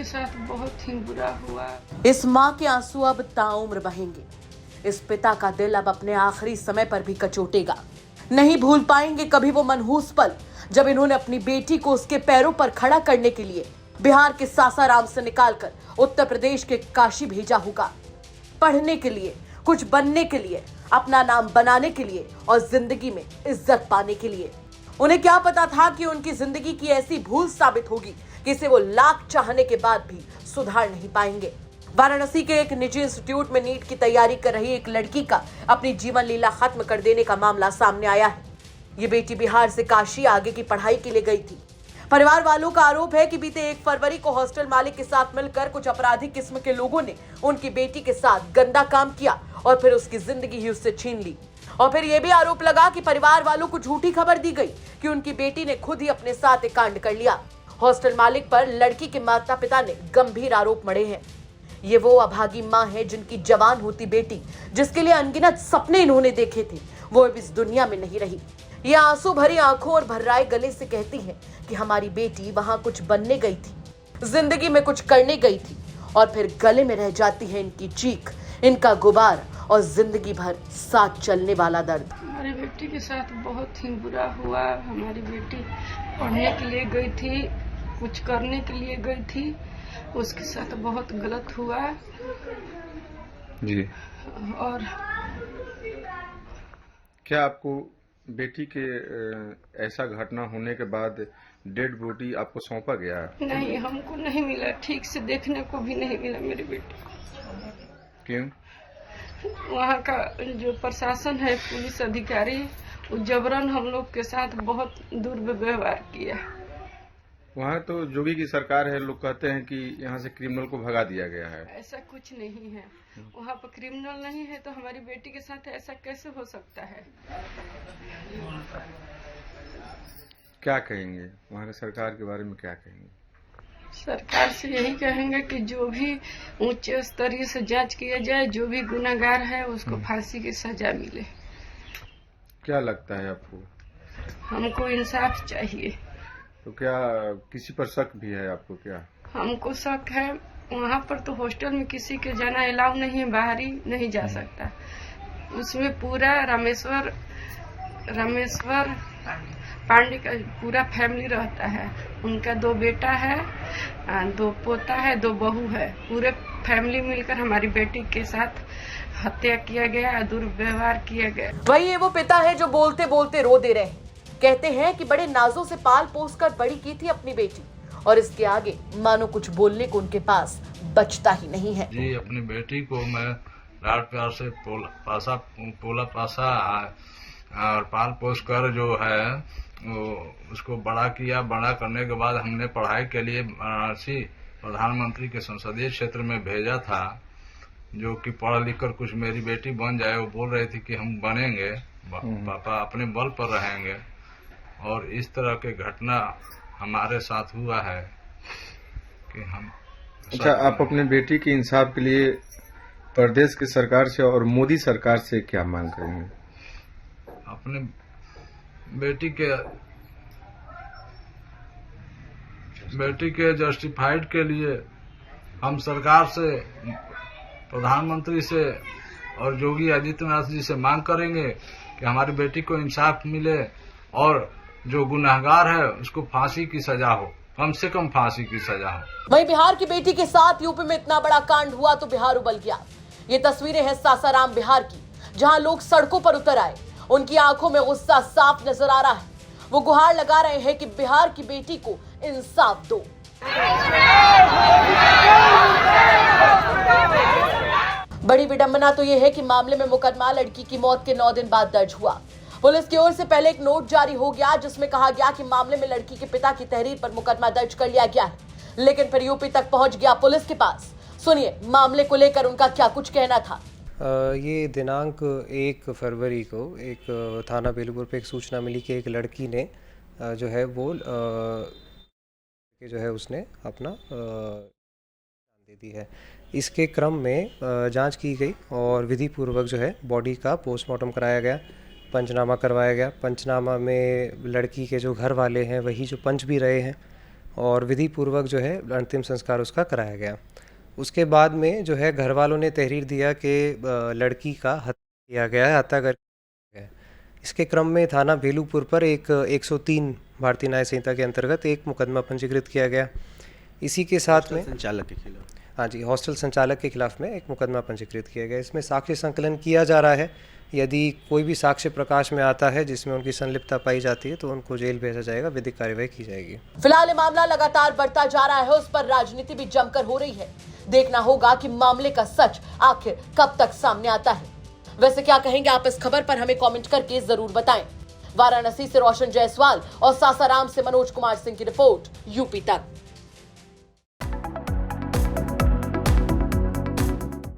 साथ बहुत ही बुरा हुआ। इस माँ के आंसू अब ताउम्र बहेंगे। इस पिता का दिल अब अपने आखिरी समय पर भी कचोटेगा। नहीं भूल पाएंगे कभी वो मनहूस पल जब इन्होंने अपनी बेटी को उसके पैरों पर खड़ा करने के लिए बिहार के सासाराम से निकालकर उत्तर प्रदेश के काशी भेजा होगा, पढ़ने के लिए, कुछ बनने के लिए, अपना नाम बनाने के लिए और जिंदगी में इज्जत पाने के लिए। उन्हें क्या पता था कि उनकी जिंदगी की ऐसी भूल साबित होगी कि इसे वो लाख चाहने के बाद भी सुधार नहीं पाएंगे। वाराणसी के एक निजी इंस्टीट्यूट में नीट की तैयारी कर रही एक लड़की का अपनी जीवन लीला खत्म कर देने का मामला सामने आया है। ये बेटी बिहार से काशी आगे की पढ़ाई के लिए गई थी। परिवार वालों का आरोप है कि बीते 1 फरवरी को हॉस्टल मालिक के साथ मिलकर कुछ अपराधी किस्म के लोगों ने उनकी बेटी के साथ गंदा काम किया और फिर उसकी जिंदगी ही उससे छीन ली। और फिर यह भी आरोप लगा कि परिवार वालों को झूठी खबर दी गई कि उनकी बेटी ने खुद ही अपने साथ एक कांड कर लिया। हॉस्टल मालिक पर लड़की के माता पिता ने गंभीर आरोप मढ़े हैं। ये वो अभागी माँ है जिनकी जवान होती बेटी, जिसके लिए अनगिनत सपने इन्होंने देखे थे, वो अब इस दुनिया में नहीं रही। ये आंसू भरी आंखों और भर्राए गले से कहती है कि हमारी बेटी वहां कुछ बनने गई थी, जिंदगी में कुछ करने गई थी, और फिर गले में रह जाती है इनकी चीख, इनका गुबार और जिंदगी भर साथ चलने वाला दर्द। हमारी बेटी के साथ बहुत ही बुरा हुआ। हमारी बेटी पढ़ने के लिए गई थी, कुछ करने के लिए गई थी, उसके साथ बहुत गलत हुआ जी। और क्या आपको बेटी के ऐसा घटना होने के बाद डेड बॉडी आपको सौंपा गया? नहीं, हमको नहीं मिला, ठीक से देखने को भी नहीं मिला मेरी बेटी को। क्यों? वहाँ का जो प्रशासन है, पुलिस अधिकारी, वो जबरन हम लोग के साथ बहुत दुर्व्यवहार किया। वहाँ तो जोगी की सरकार है, लोग कहते हैं कि यहाँ से क्रिमिनल को भगा दिया गया है। ऐसा कुछ नहीं है, वहाँ पर क्रिमिनल नहीं है तो हमारी बेटी के साथ ऐसा कैसे हो सकता है? क्या कहेंगे वहाँ की सरकार के बारे में, क्या कहेंगे? सरकार से यही कहेंगे कि जो भी उच्च स्तरीय से जांच किया जाए, जो भी गुनाहगार है उसको फांसी की सजा मिले। क्या लगता है आपको? हमको इंसाफ चाहिए। तो क्या किसी पर शक भी है आपको? क्या हमको शक है, वहाँ पर तो हॉस्टल में किसी के जाना अलाउ नहीं है, बाहर ही नहीं जा सकता। उसमें पूरा रामेश्वर पांडे का पूरा फैमिली रहता है। उनका 2 बेटा है, 2 पोता है, 2 बहू है। पूरे फैमिली मिलकर हमारी बेटी के साथ हत्या किया गया, दुर्व्यवहार किया गया। वही ये वो पिता है जो बोलते बोलते रो दे रहे हैं। कहते हैं कि बड़े नाजों से पाल पोस कर बड़ी की थी अपनी बेटी, और इसके आगे मानो कुछ बोलने को उनके पास बचता ही नहीं है। जी, अपनी बेटी को मैं लाड प्यार से पोला पासा और पाल पोस कर जो है वो उसको बड़ा किया। बड़ा करने के बाद हमने पढ़ाई के लिए वाराणसी प्रधानमंत्री के संसदीय क्षेत्र में भेजा था, जो कि पढ़ लिख कर कुछ मेरी बेटी बन जाए। वो बोल रही थी कि हम बनेंगे, पापा अपने बल पर रहेंगे। और इस तरह के घटना हमारे साथ हुआ है कि हम। अच्छा, आप अपने बेटी के इंसाफ के लिए प्रदेश की सरकार से और मोदी सरकार से क्या मांग करेंगे? अपने बेटी के जस्टिफाइड के लिए हम सरकार से, प्रधानमंत्री से और योगी आदित्यनाथ जी से मांग करेंगे कि हमारी बेटी को इंसाफ मिले और जो गुनाहगार है उसको फांसी की सजा हो, कम से कम फांसी की सजा हो। वहीं बिहार की बेटी के साथ यूपी में इतना बड़ा कांड हुआ तो बिहार उबल गया। ये तस्वीरें हैं सासाराम बिहार की, जहां लोग सड़कों पर उतर आए। उनकी आंखों में गुस्सा साफ नजर आ रहा है। वो गुहार लगा रहे हैं कि बिहार की बेटी को इंसाफ दो। बड़ी विडंबना तो यह है कि मामले में मुकदमा लड़की की मौत के 9 दिन बाद दर्ज हुआ। पुलिस की ओर से पहले एक नोट जारी हो गया जिसमें कहा गया कि मामले में लड़की के पिता की तहरीर पर मुकदमा दर्ज कर लिया गया है, लेकिन फिर यूपी तक पहुंच गया पुलिस के पास। सुनिए मामले को लेकर उनका क्या कुछ कहना था। ये दिनांक 1 फरवरी को एक थाना बेलूपुर पे एक सूचना मिली कि एक लड़की ने जो है वो जो है उसने अपना दे दी है। इसके क्रम में जांच की गई और विधि पूर्वक जो है बॉडी का पोस्टमार्टम कराया गया, पंचनामा करवाया गया। पंचनामा में लड़की के जो घर वाले हैं वही जो पंच भी रहे हैं और विधि पूर्वक जो है अंतिम संस्कार उसका कराया गया। उसके बाद में जो है घर वालों ने तहरीर दिया कि लड़की का हत्या किया गया है, हत्या कर है। इसके क्रम में थाना बेलूपुर पर एक 103 भारतीय न्याय संहिता के अंतर्गत एक मुकदमा पंजीकृत किया गया। इसी के साथ में संचालक के खिलाफ, हाँ जी, हॉस्टल संचालक के खिलाफ में एक मुकदमा पंजीकृत किया गया। इसमें साक्ष्य संकलन किया जा रहा है। यदि कोई भी साक्ष्य प्रकाश में आता है जिसमें उनकी संलिप्तता पाई जाती है तो उनको जेल भेजा जाएगा, विधिक कार्यवाही की जाएगी। फिलहाल ये मामला लगातार बढ़ता जा रहा है, उस पर राजनीति भी जमकर हो रही है। देखना होगा कि मामले का सच आखिर कब तक सामने आता है। वैसे क्या कहेंगे आप इस खबर पर, हमें कमेंट करके जरूर बताएं। वाराणसी से रोशन जायसवाल और सासाराम से मनोज कुमार सिंह की रिपोर्ट, यूपी तक।